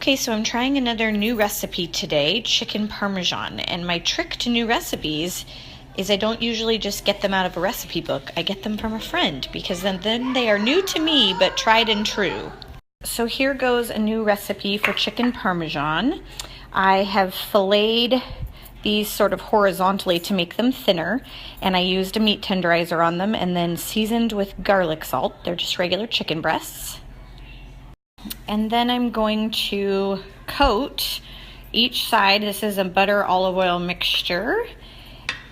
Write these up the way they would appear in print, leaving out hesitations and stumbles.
Okay, so I'm trying another new recipe today, chicken Parmesan. And my trick to new recipes is I don't usually just get them out of a recipe book. I get them from a friend because then they are new to me, but tried and true. So here goes a new recipe for chicken Parmesan. I have filleted these sort of horizontally to make them thinner, and I used a meat tenderizer on them and then seasoned with garlic salt. They're just regular chicken breasts. And then I'm going to coat each side. This is a butter olive oil mixture,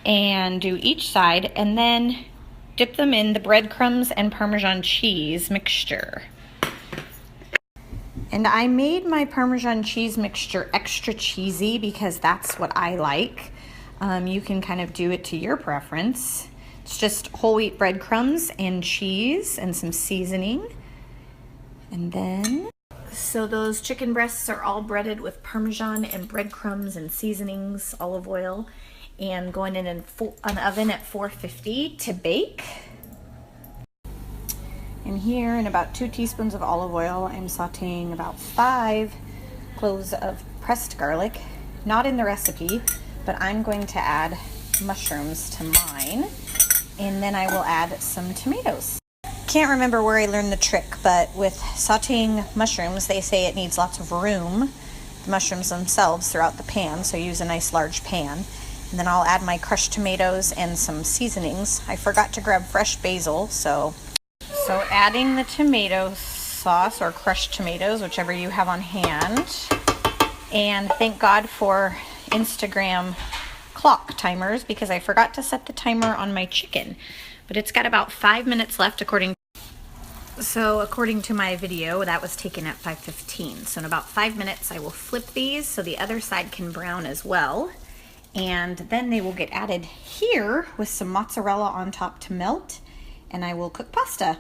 and do each side and then dip them in the breadcrumbs and Parmesan cheese mixture. And I made my Parmesan cheese mixture extra cheesy because that's what I like. You can kind of do it to your preference. It's just whole wheat breadcrumbs and cheese and some seasoning. And then, so those chicken breasts are all breaded with Parmesan and breadcrumbs and seasonings, olive oil, and going in an oven at 450 to bake. And here, in about 2 teaspoons of olive oil, I'm sauteing about 5 cloves of pressed garlic. Not in the recipe, but I'm going to add mushrooms to mine. And then I will add some tomatoes. Can't remember where I learned the trick, but with sauteing mushrooms, they say it needs lots of room, the mushrooms themselves, throughout the pan, so use a nice large pan. And then I'll add my crushed tomatoes and some seasonings. I forgot to grab fresh basil, so adding the tomato sauce or crushed tomatoes, whichever you have on hand. And thank God for Instagram clock timers, because I forgot to set the timer on my chicken. But it's got about 5 minutes left according to my video. That was taken at 5:15. So in about 5 minutes I will flip these so the other side can brown as well. And then they will get added here with some mozzarella on top to melt, and I will cook pasta.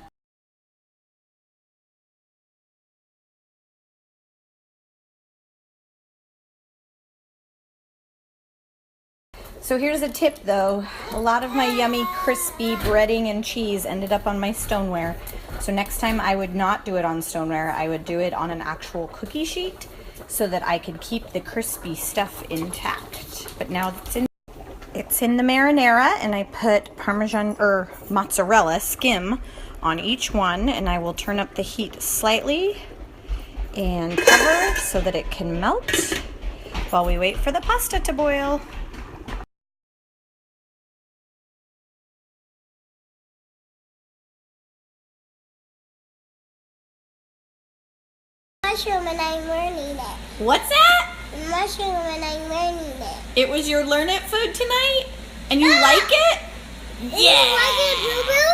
So here's a tip though. A lot of my yummy crispy breading and cheese ended up on my stoneware. So next time I would not do it on stoneware. I would do it on an actual cookie sheet so that I could keep the crispy stuff intact. But now it's in the marinara, and I put Parmesan or mozzarella skim on each one, and I will turn up the heat slightly and cover so that it can melt while we wait for the pasta to boil. Mushroom and I'm learning it. What's that? Mushroom and I'm learning it. It was your learn it food tonight? And you like it? Yeah. You like it, Boo Boo?